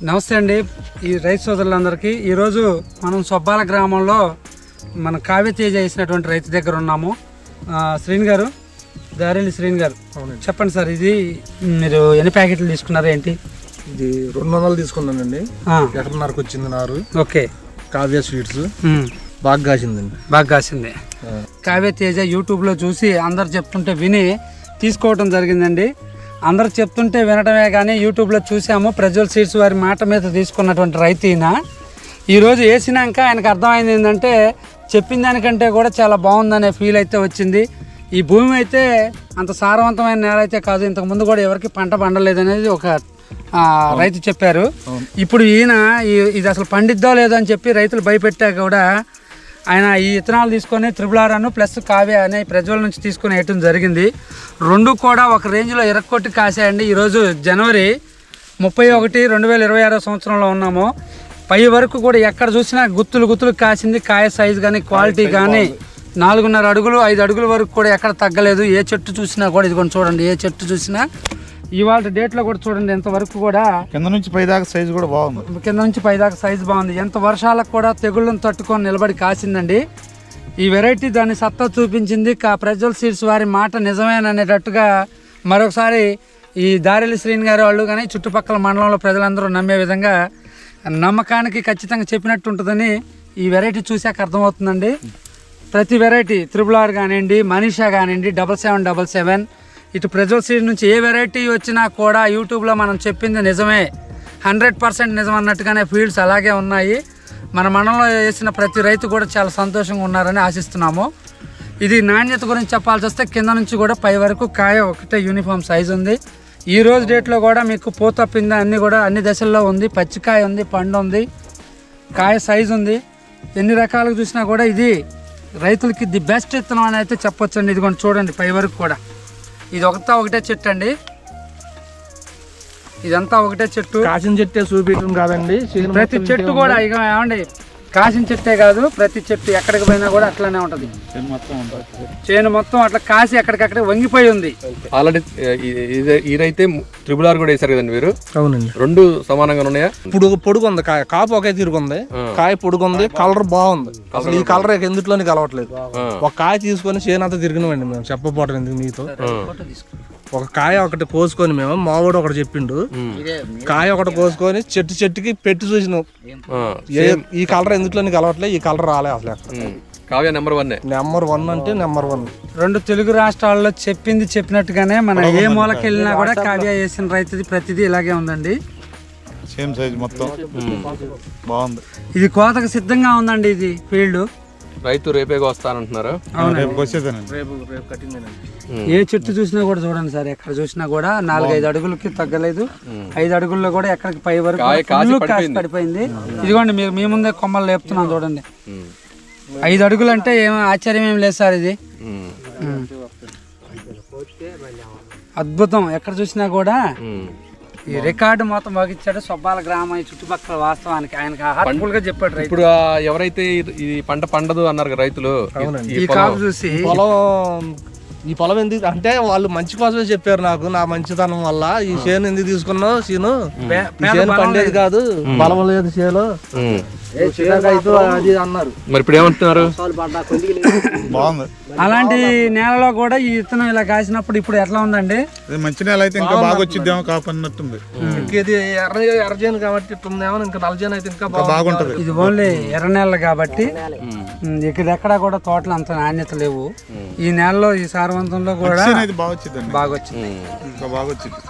నమస్తే అండి ఈ రైతు సోదరులందరికీ. ఈరోజు మనం సొబ్బాల గ్రామంలో మన కావ్యతేజ వేసినటువంటి రైతు దగ్గర ఉన్నాము. శ్రీని గారు, దారేలి శ్రీని గారు, చెప్పండి సార్, ఇది మీరు ఎన్ని ప్యాకెట్లు తీసుకున్నారు ఏంటి? ఇది 200 తీసుకున్నానండి. ఎకరన్నరకు వచ్చింది నారు. ఓకే, కావ్య స్వీట్స్ బాగా కాసిందండి. బాగా కాసింది. కావ్యతేజ యూట్యూబ్లో చూసి అందరు చెప్తుంటే విని తీసుకోవడం జరిగిందండి. అందరు చెప్తుంటే వినటమే కానీ యూట్యూబ్లో చూసాము. ప్రజ్వల్ సీడ్స్ వారి మాట మీద తీసుకున్నటువంటి రైతు ఈయన. ఈరోజు వేసినాక ఆయనకు అర్థమైంది ఏంటంటే చెప్పిన దానికంటే కూడా చాలా బాగుందనే ఫీల్ అయితే వచ్చింది. ఈ భూమి అయితే అంత సారవంతమైన నేల అయితే కాదు, ఇంతకుముందు కూడా ఎవరికి పంట పండలేదనేది ఒక రైతు చెప్పారు. ఇప్పుడు ఈయన ఇది అసలు పండిద్దో లేదో అని చెప్పి రైతులు భయపెట్టాక కూడా ఆయన ఈ విత్తనాలు తీసుకొని RRR ప్లస్ కావ్య అనే ప్రజ్వల్ నుంచి తీసుకొని వేయటం జరిగింది. రెండు కూడా ఒక రేంజ్లో ఇరక్కొట్టి కాసాయండి. ఈరోజు జనవరి 31, 2026 సంవత్సరంలో ఉన్నాము. పై వరకు కూడా ఎక్కడ చూసినా గుత్తులు కాసింది. కాయ సైజు కానీ క్వాలిటీ కానీ 4.5 అడుగులు 5 అడుగుల వరకు కూడా ఎక్కడ తగ్గలేదు. ఏ చెట్టు చూసినా కూడా ఇదిగోండి చూడండి, ఏ చెట్టు చూసినా ఇవాళ డేట్లో కూడా చూడండి ఎంతవరకు కూడా కింద నుంచి పైదాకా సైజు కూడా బాగుంది. కింద నుంచి పైదాకా సైజు బాగుంది. ఎంత వర్షాలకు కూడా తెగుళ్ళను తట్టుకొని నిలబడి కాసిందండి. ఈ వెరైటీ దాని సత్తా చూపించింది. ప్రజ్వల్ సీడ్స్ వారి మాట నిజమేననేటట్టుగా మరొకసారి ఈ దారేలి శ్రీని గారి వాళ్ళు కానీ చుట్టుపక్కల మండలంలో ప్రజలందరూ నమ్మే విధంగా నమ్మకానికి ఖచ్చితంగా చెప్పినట్టు ఉంటుందని ఈ వెరైటీ చూశాక అర్థమవుతుందండి. ప్రతి వెరైటీ RRR కానివ్వండి, మనీషా కానివ్వండి, 7777 ఇటు ప్రజ్వల్ సీడ్ నుంచి ఏ వెరైటీ వచ్చినా కూడా యూట్యూబ్లో మనం చెప్పింది నిజమే, 100% నిజం అన్నట్టుగానే ఫీల్డ్స్ అలాగే ఉన్నాయి. మన మండలంలో వేసిన ప్రతి రైతు కూడా చాలా సంతోషంగా ఉన్నారని ఆశిస్తున్నాము. ఇది నాణ్యత గురించి చెప్పాల్సి వస్తే కింద నుంచి కూడా పై వరకు కాయ ఒకటే యూనిఫామ్ సైజు ఉంది. ఈ రోజు డేట్లో కూడా మీకు పూత పింద అన్నీ కూడా అన్ని దశల్లో ఉంది. పచ్చికాయ ఉంది, పండు ఉంది, కాయ సైజు ఉంది. ఎన్ని రకాలుగా చూసినా కూడా ఇది రైతులకి ది బెస్ట్ విత్తనం అని అయితే చెప్పొచ్చండి. ఇదిగోండి చూడండి పై వరకు కూడా ఇది ఒకటే చెట్టు అండి. ఇదంతా ఒకటే చెట్టు. కాసిన చెట్టే చూపించడం కాదండి, ప్రతి చెట్టు కూడా ఇక ఏమండి కాసిన చెట్టే కాదు, ప్రతి చెట్టు ఎక్కడికి పోయినా కూడా అట్లానే ఉంటది. చేను మొత్తం అట్లా కాసి ఎక్కడికక్కడ వంగిపోయి ఉంది. ఆల్రెడీ ఈ రైతే RRR కూడా వేసారు కదండి మీరు? అవునండి. రెండు సమానంగా ఉన్నాయా? పొడుగు ఉంది కాయ, కాపు ఒకే తిరుగుంది, కాయ పొడుగు ఉంది, కలర్ బాగుంది. అసలు ఈ కలర్ ఎందుట్లోని కలవట్లేదు. ఒక కాయ తీసుకొని చేను అంతా తిరిగినామండి మేము. చెప్పపోవటం ఎందుకు మీతో. ఒక కాయ ఒకటి కోసుకొని మేము మావాడు ఒకటి చెప్పిండు, కాయ ఒకటి కోసుకొని చెట్టుకి పెట్టి చూసినాం. ఈ కలర్ ఎందుట్లోని కలవట్లేదు, ఈ కలర్ రాలే అసలు. కావ్య నెంబర్ 1 అంటే నెంబర్ 1. రెండు తెలుగు రాష్ట్రాల్లో చెప్పినట్టుగానే మన ఏ మూలకి వెళ్ళినా కూడా కావ్య వేసిన రైతుది ప్రతిదీ ఇలాగే ఉందండి. సేమ్ సైజ్ మొత్తం బాగుంది. ఇది కోతకు సిద్ధంగా ఉందండి. ఇది ఫీల్డ్ రైతు రేపే వస్తానంటున్నారు. ఏ చెట్టు చూసినా కూడా చూడండి సార్, ఎక్కడ చూసినా కూడా 4-5 అడుగులకి తగ్గలేదు. 5 అడుగుల్లో కూడా ఎక్కడికి పై వరకు కాసి పడిపోయింది. ఇదిగోండి మీరు మీ ముందే కొమ్మలు లేపుతున్నాను చూడండి. 5 అడుగులు అంటే ఏం ఆశ్చర్యం ఏం లేదు సార్. ఇది అద్భుతం. ఎక్కడ చూసినా కూడా ఈ రికార్డు మొత్తం మోగించాడు సొబ్బాల గ్రామం ఈ చుట్టుపక్కల. వాస్తవానికి ఆయనకి హార్ట్ఫుల్ గా చెప్పాడు. ఇప్పుడు ఎవరైతే ఈ పంట పండదు అన్నారు రైతులు, ఈ కాపు చూసి ఈ పొలం ఎందుకు అంటే వాళ్ళు మంచి కోసమే చెప్పారు నాకు. నా మంచితనం వల్ల ఈ చేను ఎందుకు తీసుకున్నావు, చేను పండేది కాదు, బలం లేదు చేలో అది అన్నారు. మరి ఇప్పుడు ఏమంటున్నారు? బాగుంది. అలాంటి నేలలో కూడా ఈ విత్తనం ఇలా కాసినప్పుడు ఇప్పుడు ఎట్లా ఉందండి? మంచి నేల అయితే ఇంకా బాగా వచ్చిద్దేమో కాపు అన్నట్టుంది. ఇది ఎర్రజేను కాబట్టి ఇట్లుందేమో, ఇంకా నల్లజేను అయితే ఇంకా బాగుంటది. ఇది ఓన్లీ ఎర్ర నేల కాబట్టి ఇక్కడెక్కడా కూడా తోటలు అంత నాణ్యత లేవు. ఈ నేలలో ఈ సారవంతంలో కూడా బాగా వచ్చింది. బాగా వచ్చింది. ఇంకా బాగా వచ్చింది.